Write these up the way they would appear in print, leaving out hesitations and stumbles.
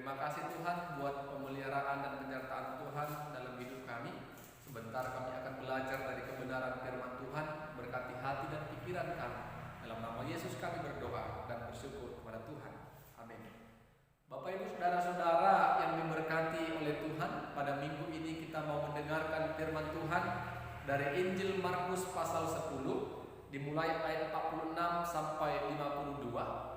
Terima kasih Tuhan buat pemeliharaan dan penyertaan Tuhan dalam hidup kami. Sebentar kami akan belajar dari kebenaran firman Tuhan. Berkati hati dan pikiran kami. Dalam nama Yesus kami berdoa dan bersyukur kepada Tuhan. Amin. Bapak Ibu saudara-saudara yang diberkati oleh Tuhan, pada minggu ini kita mau mendengarkan firman Tuhan dari Injil Markus pasal 10, dimulai ayat 46 sampai 52.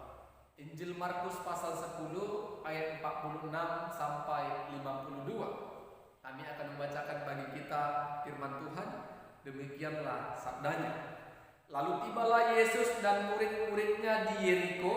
Injil Markus pasal 10 ayat 46 sampai 52. Kami akan membacakan bagi kita firman Tuhan. Demikianlah sabdanya. Lalu tibalah Yesus dan murid-muridnya di Yeriko,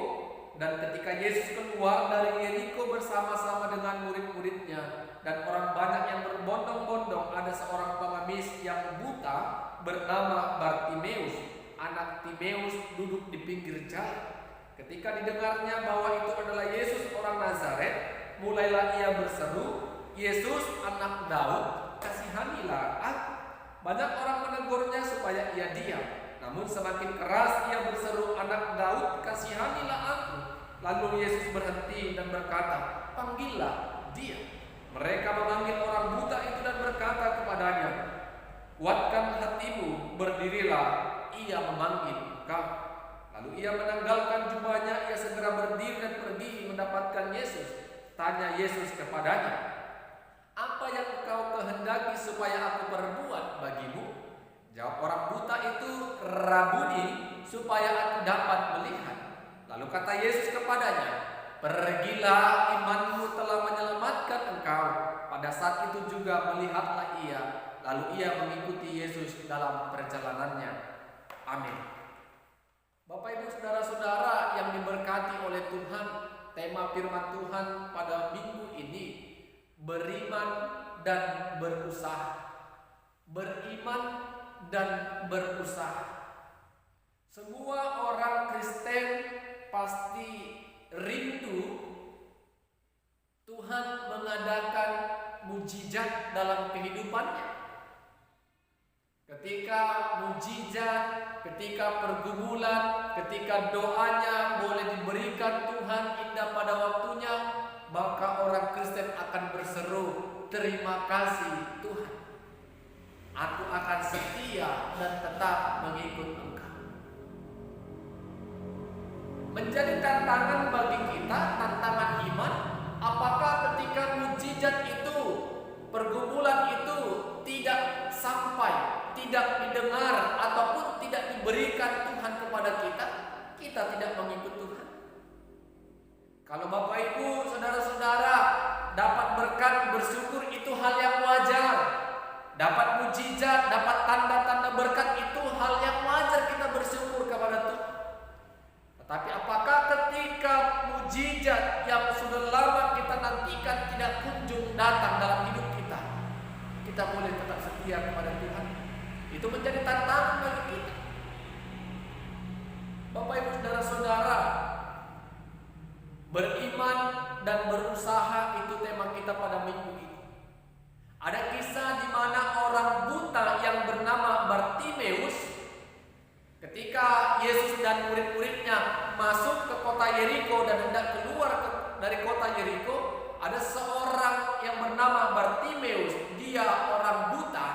dan ketika Yesus keluar dari Yeriko bersama-sama dengan murid-muridnya dan orang banyak yang berbondong-bondong, ada seorang pengemis yang buta bernama Bartimeus, anak Timeus, duduk di pinggir jalan. Ketika didengarnya bahwa itu adalah Yesus orang Nazaret, mulailah ia berseru, "Yesus anak Daud, kasihanilah aku." Banyak orang menegurnya supaya ia diam. Namun semakin keras ia berseru, "Anak Daud, kasihanilah aku." Lalu Yesus berhenti dan berkata, "Panggillah dia." Mereka memanggil orang buta itu dan berkata kepadanya, "Kuatkan hatimu, berdirilah, ia memanggil engkau." Lalu ia menanggalkan jubahnya, ia segera berdiri dan pergi mendapatkan Yesus. Tanya Yesus kepadanya, "Apa yang engkau kehendaki supaya aku perbuat bagimu?" Jawab orang buta itu, "Rabuni, supaya aku dapat melihat." Lalu kata Yesus kepadanya, "Pergilah, imanmu telah menyelamatkan engkau." Pada saat itu juga melihatlah ia. Lalu ia mengikuti Yesus dalam perjalanannya. Amin. Bapak Ibu saudara-saudara yang diberkati oleh Tuhan, tema firman Tuhan pada minggu ini, beriman dan berusaha. Beriman dan berusaha. Semua orang Kristen pasti rindu Tuhan mengadakan mujizat dalam kehidupannya. Ketika mujizat, ketika pergumulan, ketika doanya boleh diberikan Tuhan indah pada waktunya, maka orang Kristen akan berseru, "Terima kasih Tuhan. Aku akan setia dan tetap mengikut Engkau." Menjadi tantangan bagi kita, tantangan iman, apakah ketika mujizat itu, pergumulan itu tidak sampai, tidak didengar ataupun tidak diberikan Tuhan kepada kita, kita tidak mengikut Tuhan. Kalau Bapak Ibu, saudara-saudara dapat berkat, bersyukur, itu hal yang wajar. Dapat mujizat, dapat tanda-tanda berkat, itu hal yang wajar kita bersyukur kepada Tuhan. Tetapi apakah ketika mujizat yang sudah lama kita nantikan tidak kunjung datang dalam hidup kita, kita boleh tetap setia kepada Tuhan? Itu menjadi tantangan bagi kita. Bapak Ibu saudara-saudara, beriman dan berusaha itu tema kita pada minggu ini. Ada kisah di mana orang buta yang bernama Bartimeus, ketika Yesus dan murid-muridnya masuk ke kota Yeriko dan hendak keluar dari kota Yeriko, ada seorang yang bernama Bartimeus. Dia orang buta,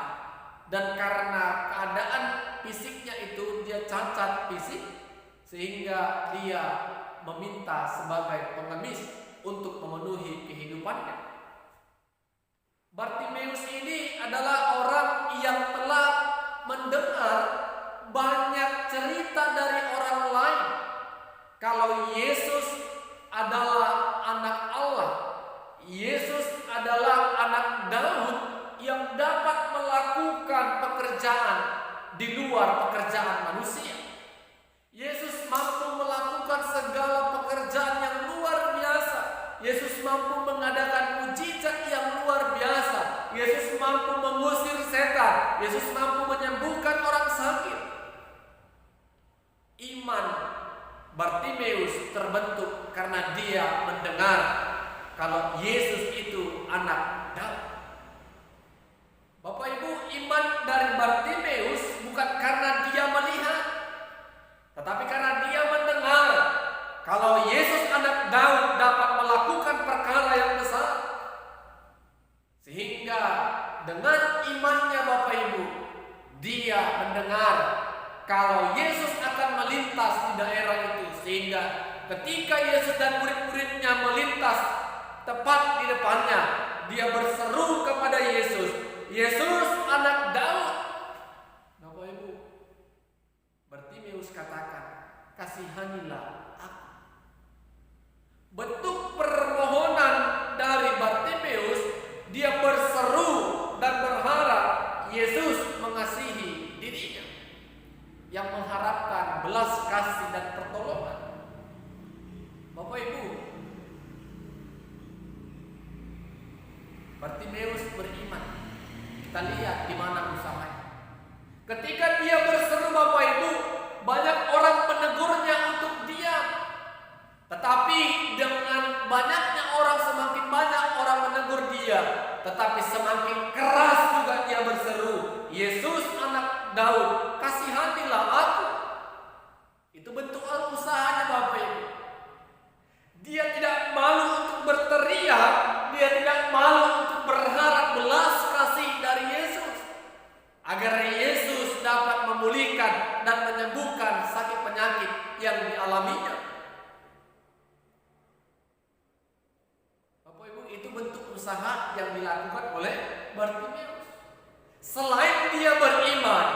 dan karena keadaan fisiknya itu dia cacat fisik, sehingga dia meminta sebagai pengemis untuk memenuhi kehidupannya. Bartimeus ini adalah orang yang telah mendengar banyak cerita dari orang lain kalau Yesus adalah anak Allah, Yesus adalah anak Daud yang dapat melakukan pekerjaan di luar pekerjaan manusia. Yesus mampu melakukan segala pekerjaan yang luar biasa. Yesus mampu mengadakan mujizat yang luar biasa. Yesus mampu mengusir setan. Yesus mampu menyembuhkan orang sakit. Iman Bartimeus terbentuk karena dia mendengar kalau Yesus itu anak Daud. Bapak Ibu, iman dari Bartimeus bukan karena dia melihat, tetapi karena dia mendengar kalau Yesus anak Daud dapat melakukan perkara yang dengan imannya Bapak Ibu, dia mendengar kalau Yesus akan melintas di daerah itu, sehingga ketika Yesus dan murid-muridnya melintas tepat di depannya, dia berseru kepada Yesus, "Yesus, anak Daud." Bapak Ibu, Bartimeus katakan, "Kasihanilah aku." Bentuk permohonan dari Bartimeus, dia berseru dan berharap Yesus mengasihi dirinya, yang mengharapkan belas kasih dan pertolongan. Bapak Ibu, Bartimeus beriman. Kita lihat di mana usahanya. Ketika dia berseru Bapak Ibu, banyak orang menegurnya untuk diam. Tetapi dengan banyaknya orang, semakin banyak orang menegur dia, tetapi semakin keras juga dia berseru, "Yesus, anak Daud, kasihanilah aku." Itu bentuk usahanya Bapak Ibu. Dia tidak malu untuk berteriak, dia tidak malu untuk berharap belas kasih dari Yesus, agar Yesus dapat memulihkan dan menyembuhkan sakit penyakit yang dialaminya. Bapak Ibu, itu bentuk usaha yang dilakukan oleh Bartimeus. Selain dia beriman,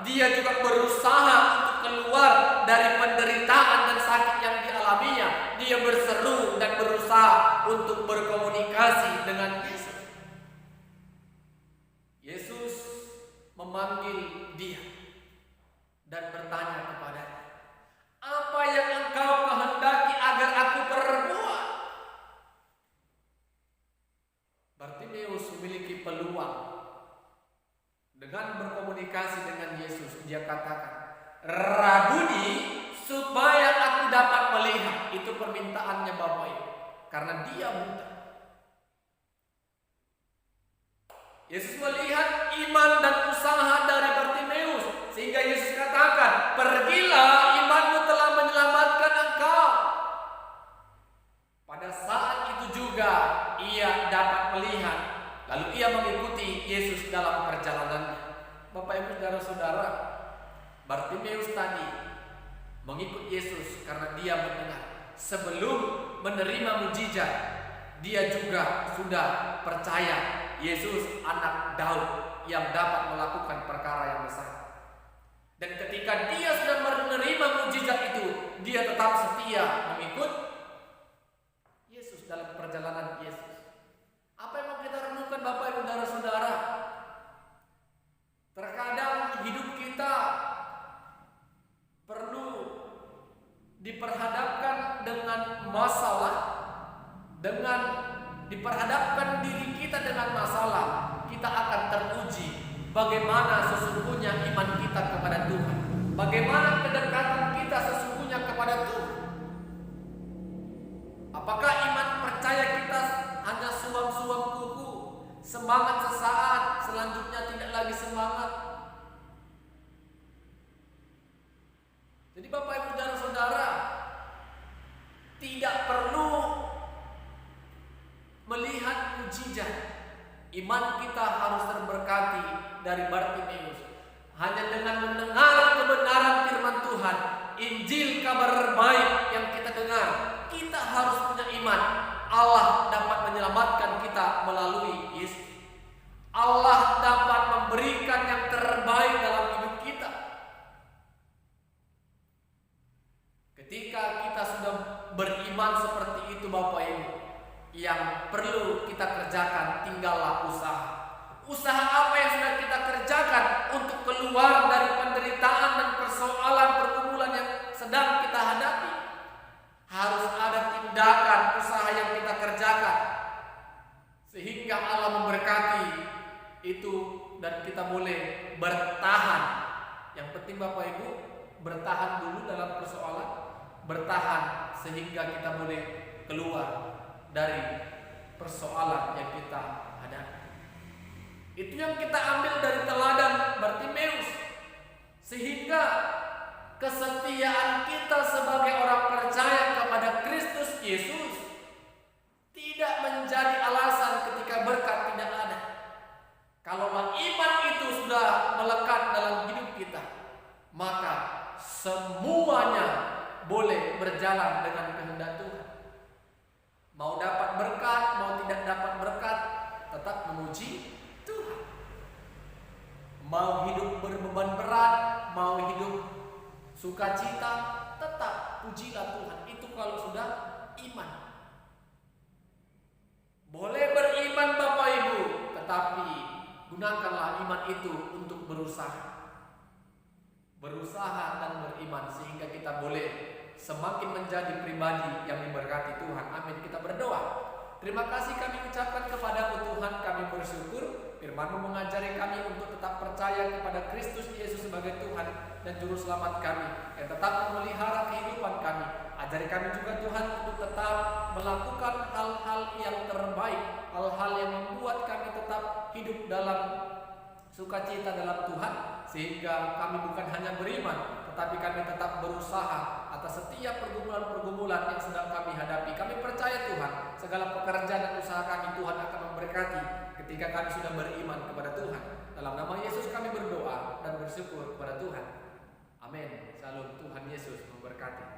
dia juga berusaha untuk keluar dari penderitaan dan sakit yang dialaminya. Dia berseru dan berusaha untuk berkomunikasi dengan Yesus. Yesus memanggil dia dan bertanya kepadanya, "Apa yang engkau kehendaki agar aku perbuat?" Bartimeus memiliki peluang dengan berkomunikasi dengan Yesus. Dia katakan, "Rabuni, supaya aku dapat melihat." Itu permintaannya Bapak Ibu, karena dia buta. Yesus melihat iman dan usaha dari Bartimeus, sehingga Yesus katakan, "Pergilah, imanmu telah menyelamatkan engkau." Pada saat itu juga ia dapat melihat, lalu ia mengikuti Yesus dalam perjalanannya. Bapak Ibu, saudara-saudara, Bartimeus tadi mengikut Yesus karena dia mendengar. Sebelum menerima mujizat, dia juga sudah percaya Yesus anak Daud yang dapat melakukan perkara yang besar. Dan ketika dia sudah menerima mujizat itu, dia tetap setia mengikut Yesus dalam perjalanan Yesus. Apa yang mau kita renungkan Bapak Ibu, saudara-saudara? Terkadang hidup kita perlu diperhadapkan dengan masalah, dengan diperhadapkan diri kita dengan masalah, kita akan teruji bagaimana sesungguhnya iman kita kepada Tuhan, bagaimana kedekatan kita sesungguhnya kepada Tuhan. Apakah iman percaya kita hanya suam-suam kuku, semangat sesaat, selanjutnya tidak lagi semangat? Jadi Bapak Ibu, saudara-saudara, tidak perlu melihat mujizat. Iman kita harus terberkati dari Bartimeus. Hanya dengan mendengar kebenaran firman Tuhan, Injil kabar baik yang kita dengar, kita harus punya iman. Allah dapat menyelamatkan kita melalui Yesus. Allah dapat memberikan yang terbaik dalam hidup kita. Ketika kita sudah beriman seperti itu Bapak Ibu, yang perlu kita kerjakan tinggallah usaha. Usaha apa yang sudah kita kerjakan untuk keluar dari penderitaan dan persoalan pergumulan yang sedang kita hadapi? Harus ada tindakan usaha yang kita kerjakan, sehingga Allah memberkati itu dan kita boleh bertahan. Yang penting Bapak Ibu, bertahan dulu dalam persoalan, bertahan sehingga kita boleh keluar dari persoalan yang kita hadapi. Itu yang kita ambil dari teladan Bartimeus, sehingga kesetiaan kita sebagai orang percaya kepada Kristus Yesus tidak menjadi alasan ketika berkat tidak ada. Kalau iman itu sudah melekat dalam hidup kita, maka semuanya boleh berjalan dengan kehendak Tuhan. Mau dapat berkat, mau tidak dapat berkat, tetap memuji Tuhan. Mau hidup berbeban berat, mau hidup sukacita, tetap pujilah Tuhan. Itu kalau sudah iman. Boleh beriman Bapak Ibu, tetapi gunakanlah iman itu untuk berusaha. Berusaha dan beriman sehingga kita boleh semakin menjadi pribadi yang diberkati Tuhan. Amin. Kita berdoa. Terima kasih kami ucapkan kepada Tuhan, kami bersyukur firman-Mu mengajari kami untuk tetap percaya kepada Kristus Yesus sebagai Tuhan dan Juru Selamat kami, yang tetap memelihara kehidupan kami. Ajari kami juga Tuhan untuk tetap melakukan hal-hal yang terbaik, hal-hal yang membuat kami tetap hidup dalam sukacita dalam Tuhan, sehingga kami bukan hanya beriman, tetapi kami tetap berusaha atas setiap pergumulan-pergumulan yang sedang kami hadapi. Kami percaya Tuhan, segala pekerjaan dan usaha kami Tuhan akan memberkati ketika kami sudah beriman kepada Tuhan. Dalam nama Yesus kami berdoa dan bersyukur kepada Tuhan. Amin. Salam, Tuhan Yesus memberkati.